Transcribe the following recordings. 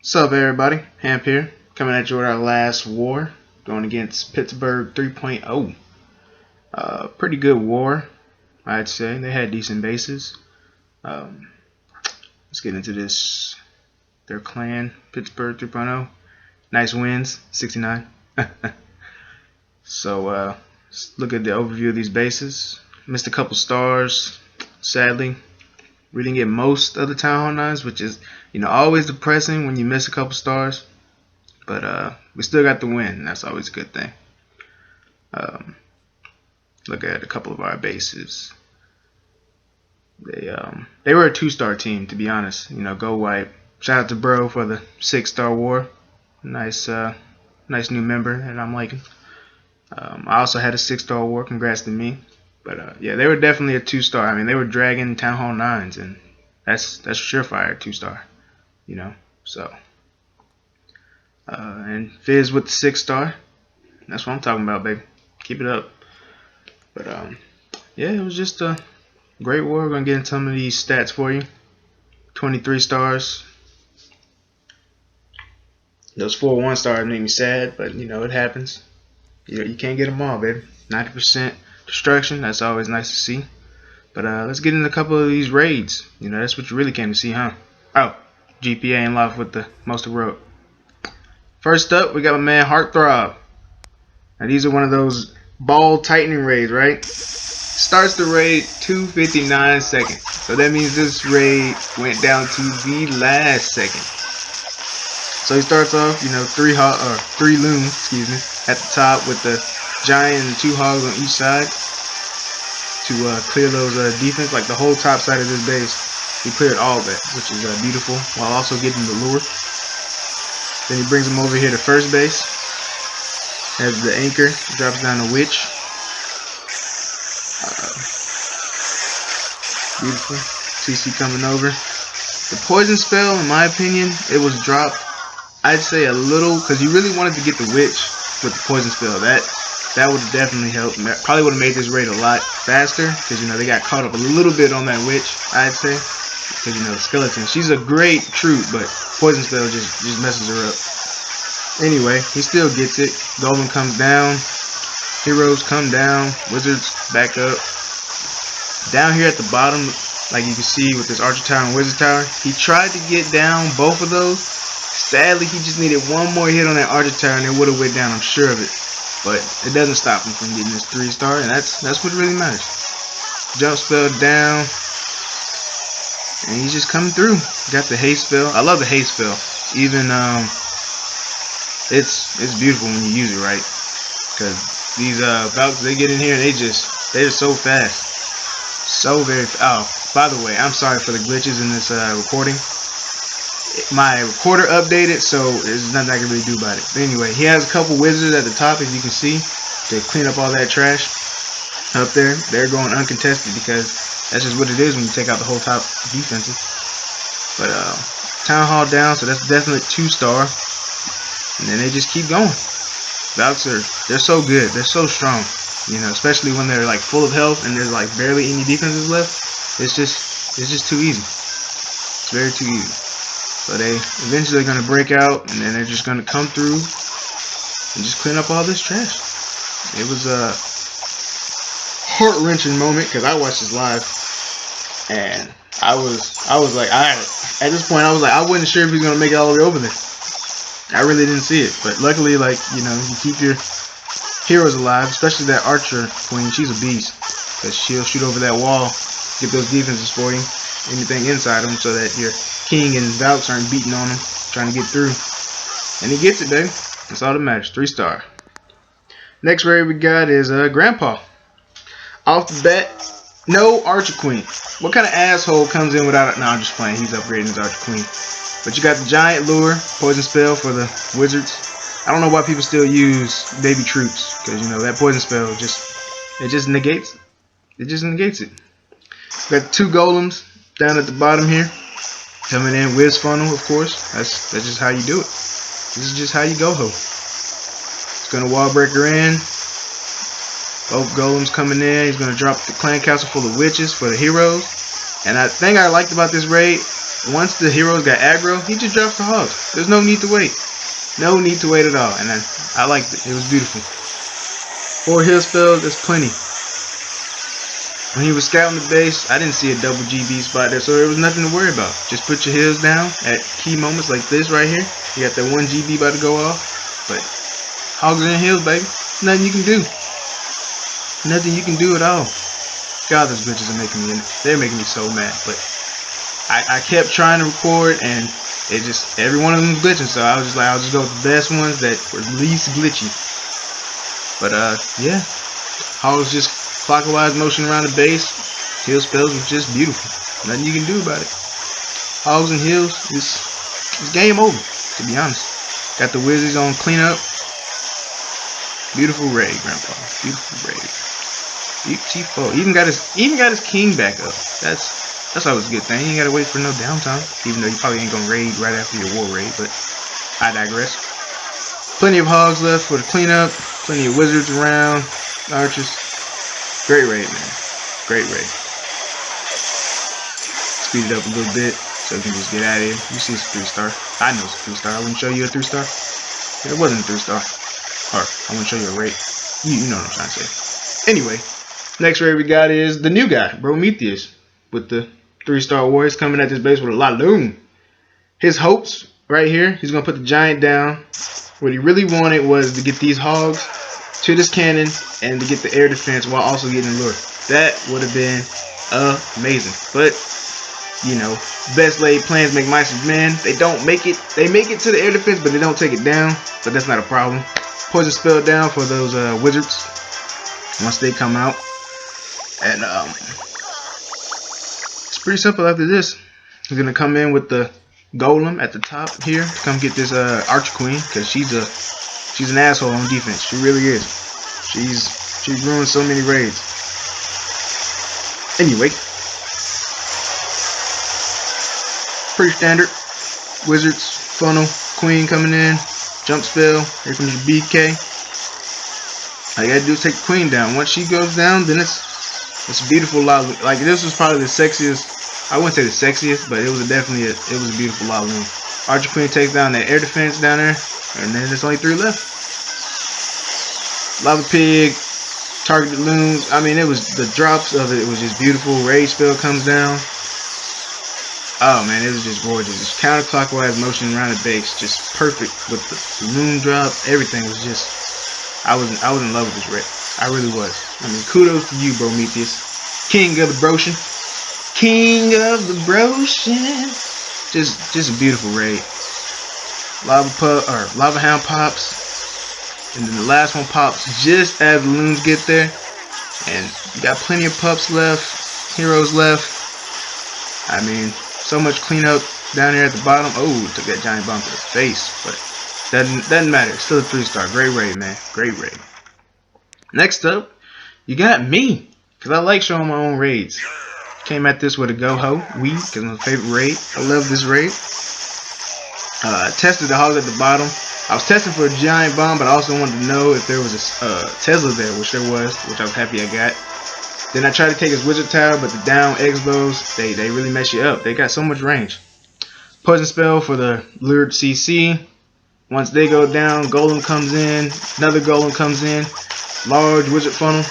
What's up, everybody? Hamp here, coming at you with our last war, going against Pittsburgh 3.0. Pretty good war, I'd say. They had decent bases. Let's get into this. Their clan, Pittsburgh 3.0. Nice wins, 69. So, let's look at the overview of these bases. Missed a couple stars, sadly. We didn't get most of the Town Hall 9s, which is, always depressing when you miss a couple stars. But we still got the win, and that's always a good thing. Look at a couple of our bases. They were a 2-star team, to be honest. Go White. Shout out to Bro for the 6-star war. Nice new member that I'm liking. I also had a 6-star war. Congrats to me. But yeah, they were definitely a 2-star. I mean, they were dragging Town Hall 9s, and that's surefire 2-star. So and Fizz with the 6-star. That's what I'm talking about, baby. Keep it up. But yeah, it was just a great war. We're gonna get into some of these stats for you. 23 stars. Those 4 1-stars made me sad, but it happens. You can't get them all, baby. 90% destruction. That's always nice to see. But let's get into a couple of these raids. That's what you really came to see, huh? Oh, GPA in love with the most heroic. First up, we got my man heartthrob. Now these are one of those ball tightening raids, right? Starts the raid 2:59 seconds. So that means this raid went down to the last second. So he starts off, 3 loons, at the top with the giant and 2 hogs on each side to clear those defense, like the whole top side of this base. He cleared all of it, which is beautiful, while also getting the lure. Then he brings him over here to first base. Has the anchor, drops down a witch. Beautiful. CC coming over. The poison spell, in my opinion, it was dropped, I'd say a little, because you really wanted to get the witch with the poison spell. That would have definitely helped. Probably would have made this raid a lot faster, because they got caught up a little bit on that witch, I'd say. Because skeleton, she's a great troop, but poison spell just messes her up. Anyway, he still gets it. Golem comes down, heroes come down, wizards back up. Down here at the bottom, like you can see with this archer tower and wizard tower, he tried to get down both of those. Sadly, he just needed one more hit on that archer tower and it would have went down, I'm sure of it. But it doesn't stop him from getting his 3-star, and that's what really matters. Jump spell down, and he's just coming through. Got the haste spell. I love the haste spell. Even it's beautiful when you use it right, because these Valks, they get in here and they're just so fast, so very. Oh, by the way, I'm sorry for the glitches in this recording. My recorder updated, so there's nothing I can really do about it. But anyway, he has a couple wizards at the top, as you can see, to clean up all that trash up there. They're going uncontested because that's just what it is when you take out the whole top defenses. But Town Hall down, so that's definitely 2-star. And then they just keep going. Valks they're so good, they're so strong. Especially when they're like full of health and there's like barely any defenses left. It's just too easy. It's very too easy. So they eventually are going to break out, and then they're just going to come through and just clean up all this trash. It was a heart-wrenching moment because I watched this live, and I was like, at this point I was like, I wasn't sure if he was going to make it all the way over there. I really didn't see it, but luckily, you keep your heroes alive, especially that archer queen. She's a beast because she'll shoot over that wall, get those defenses for you, anything inside them, so that your king and Valks aren't beating on him, trying to get through. And he gets it, baby. That's all that matters. 3-star. Next raid we got is Grandpa. Off the bat, no Archer Queen. What kind of asshole comes in without it? No, I'm just playing. He's upgrading his Archer Queen. But you got the giant lure, poison spell for the wizards. I don't know why people still use baby troops, because that poison spell just negates it. It just negates it. Got 2 golems down at the bottom here. Coming in, whiz funnel, of course. That's just how you do it. This is just how you Goho. It's gonna wall breaker in. Both golems coming in. He's gonna drop the clan castle full of witches for the heroes. And the thing I liked about this raid once the heroes got aggro, he just drops the hogs. There's no need to wait. No need to wait at all. And I liked it. It was beautiful. 4 heal spells, that's plenty. When he was scouting the base, I didn't see a double GB spot there, so there was nothing to worry about. Just put your heals down at key moments like this right here. You got that 1 GB about to go off, but hogs and heals, baby. Nothing you can do. Nothing you can do at all. God, those bitches are making me, they're making me so mad. But I kept trying to record, and it just, every one of them was glitching, so I was just like, I'll just go with the best ones that were least glitchy. But yeah, hogs just clockwise motion around the base. Heal spells was just beautiful. Nothing you can do about it. Hogs and heals, it's game over, to be honest. Got the wizards on cleanup. Beautiful raid, Grandpa. Beautiful raid. Beautiful. Even got his king back up. That's always a good thing. You ain't gotta wait for no downtime. Even though you probably ain't gonna raid right after your war raid, but I digress. Plenty of hogs left for the cleanup. Plenty of wizards around. Archers. Great raid, man. Great raid. Speed it up a little bit so we can just get out of here. You see it's a 3-star. I know it's a 3-star. I wouldn't show you a 3-star. It wasn't a 3-star. Or I wouldn't show you a raid. You know what I'm trying to say. Anyway, next raid we got is the new guy, Prometheus, with the 3-star warriors coming at this base with a lot of loom. His hopes right here, he's gonna put the giant down. What he really wanted was to get these hogs to this cannon and to get the air defense while also getting the lure. That would have been amazing. But you know, best laid plans make mice and men. They don't make it. They make it to the air defense, but they don't take it down. But that's not a problem. Poison spell down for those wizards once they come out. And it's pretty simple after this. He's gonna come in with the golem at the top here to come get this archer queen, because she's an asshole on defense. She really is. She's ruined so many raids. Anyway, pretty standard. Wizards, funnel, queen coming in, jump spell. Here comes your BK. All you gotta do is take the queen down. Once she goes down, then it's a beautiful lot. Like, this was probably the sexiest. I wouldn't say the sexiest, but it was definitely a beautiful lot. Archer queen takes down that air defense down there, and then there's only 3 left. Lava pig, targeted loons. I mean, it was the drops of it. It was just beautiful. Rage spell comes down. Oh man, it was just gorgeous. Just counterclockwise motion around the base, just perfect with the loon drop. Everything was just. I was in love with this raid. I really was. I mean, kudos to you, Prometheus, king of the Broshin. King of the Broshin. Just a beautiful raid. Lava hound pops. And then the last one pops just as the loons get there. And you got plenty of pups left, heroes left. I mean, so much cleanup down here at the bottom. Oh, took that giant bump to the face. But doesn't matter. It's still a 3-star. Great raid, man. Great raid. Next up, you got me. Because I like showing my own raids. Came at this with a Goho. Because my favorite raid. I love this raid. Tested the hogs at the bottom. I was testing for a giant bomb, but I also wanted to know if there was a Tesla there, which there was, which I was happy I got. Then I tried to take his wizard tower, but the down X-bows, they really mess you up. They got so much range. Poison spell for the lured CC. Once they go down, golem comes in, another golem comes in, large wizard funnel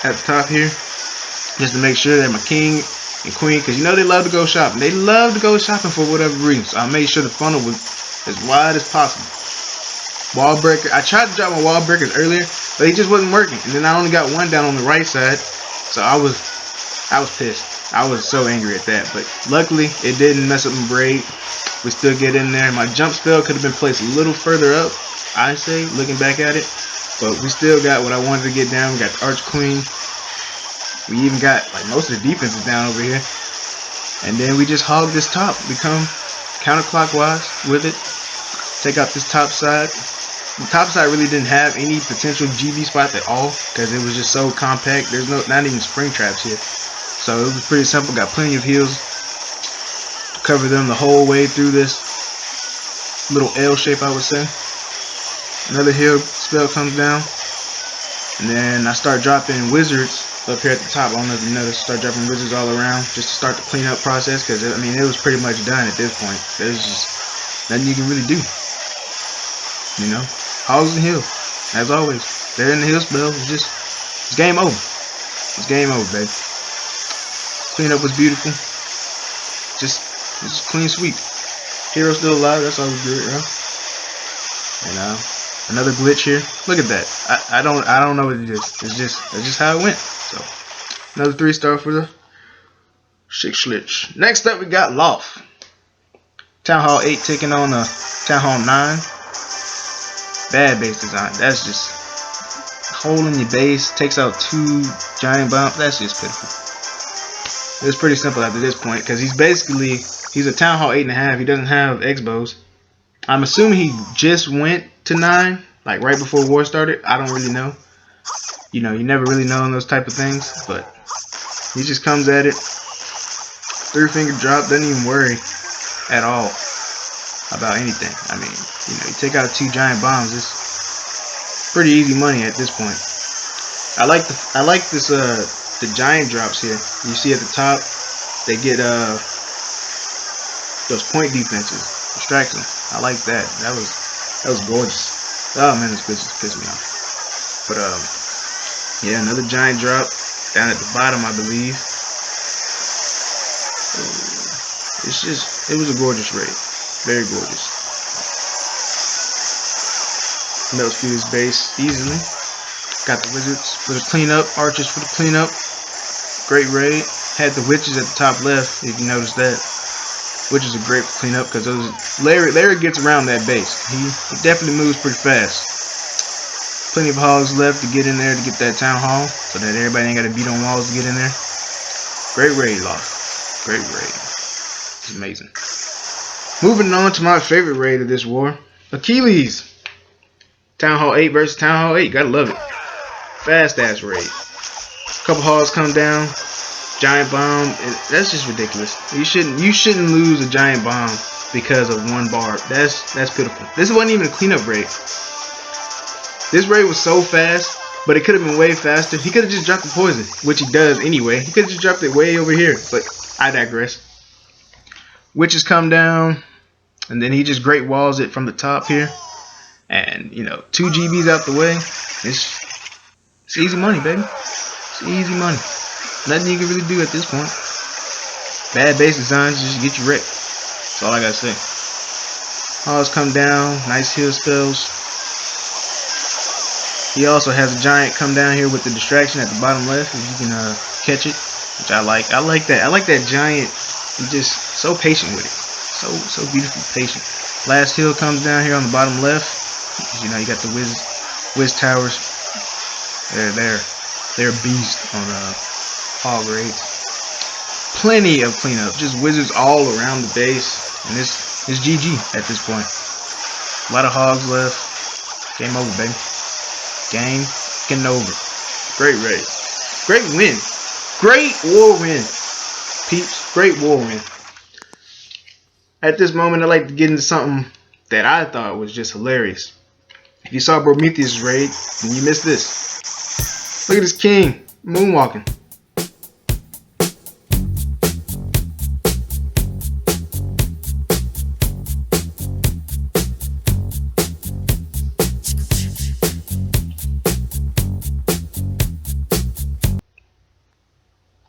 at the top here, just to make sure that my king and queen, because you know they love to go shopping. They love to go shopping for whatever reason. So I made sure the funnel was as wide as possible. Wall breaker. I tried to drop my wall breakers earlier, but it just wasn't working. And then I only got one down on the right side, so I was pissed. I was so angry at that. But luckily, it didn't mess up my braid. We still get in there. My jump spell could have been placed a little further up, I say, looking back at it. But we still got what I wanted to get down. We got the Arch Queen. We even got like most of the defenses down over here. And then we just hog this top. We come counterclockwise with it. Take out this top side. The top side really didn't have any potential GB spots at all because it was just so compact. There's not even spring traps here. So it was pretty simple. Got plenty of heals to cover them the whole way through this little L shape, I would say. Another heal spell comes down. And then I start dropping wizards up here at the top. I don't know if you noticed, start dropping wizards all around just to start the cleanup process, because I mean it was pretty much done at this point. There's just nothing you can really do. You know, hogs and heal, as always. They're in the heal spell. It's game over. It's game over, baby. Cleanup was beautiful. Just clean sweep. Hero still alive. That's always good, right? And another glitch here. Look at that. I don't know what it is. It's just how it went. So another 3-star for the Schlitzes. Next up we got Loft. Town Hall 8 taking on Town Hall 9. Bad base design. That's just hole in your base. Takes out 2 giant bombs. That's just pitiful. It's pretty simple after this point, because he's a Town Hall 8.5. He doesn't have X-bows. I'm assuming he just went to 9, like right before war started. I don't really know. You know, you never really know on those type of things, but he just comes at it. 3-finger drop, doesn't even worry at all about anything. I mean, you know, you take out 2 giant bombs, it's pretty easy money at this point. I like this the giant drops here. You see at the top, they get those point defenses, distract them. I like that. That was gorgeous. Oh man, this bitch just pissed me off. But yeah, another giant drop down at the bottom, I believe. It was a gorgeous raid, very gorgeous. Melts through his base easily. Got the wizards for the cleanup, archers for the cleanup. Great raid. Had the witches at the top left, if you notice that. Witches are great for cleanup, because those Larry gets around that base. He definitely moves pretty fast. Plenty of hogs left to get in there to get that town hall, so that everybody ain't got to beat on walls to get in there. Great raid, Lost. Great raid. It's amazing. Moving on to my favorite raid of this war, Achilles. Town Hall 8 versus Town Hall 8. Gotta love it. Fast ass raid. Couple hogs come down. Giant bomb. That's just ridiculous. You shouldn't lose a giant bomb because of 1 barb. That's pitiful. This wasn't even a cleanup raid. This raid was so fast, but it could have been way faster. He could have just dropped the poison, which he does anyway. He could have just dropped it way over here, but I digress. Witches come down, and then he just great walls it from the top here. And, you know, 2 GBs out the way. It's easy money, baby. It's easy money. Nothing you can really do at this point. Bad base designs just get you wrecked. That's all I gotta say. Hogs come down. Nice heal spells. He also has a giant come down here with the distraction at the bottom left. If you can catch it, which I like. I like that. I like that giant. He's just so patient with it. So beautifully patient. Last hill comes down here on the bottom left. You know, you got the whiz towers. They're beast on hog raids. Plenty of cleanup, just wizards all around the base, and it's GG at this point. A lot of hogs left. Game over, baby. Game getting over. Great raid. Great win. Great war win. Peeps, great war win. At this moment, I'd like to get into something that I thought was just hilarious. If you saw Prometheus' raid, then you missed this. Look at this king moonwalking.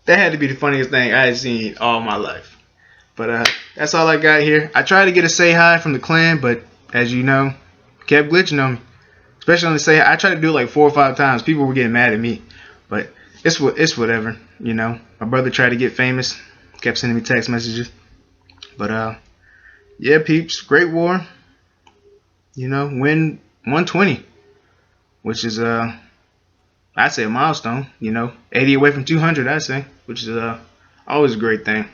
That had to be the funniest thing I had seen all my life. But that's all I got here. I tried to get a say hi from the clan, but as you know, kept glitching on me. Especially on the say hi. I tried to do it like 4 or 5 times. People were getting mad at me. But it's whatever, you know. My brother tried to get famous. Kept sending me text messages. But yeah, peeps, great war. You know, win 120. Which is I'd say a milestone, you know. 80 away from 200, I'd say. Which is always a great thing.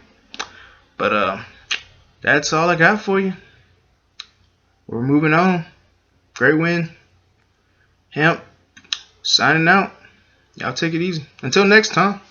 But that's all I got for you. We're moving on. Great win. Hamp signing out. Y'all take it easy. Until next time.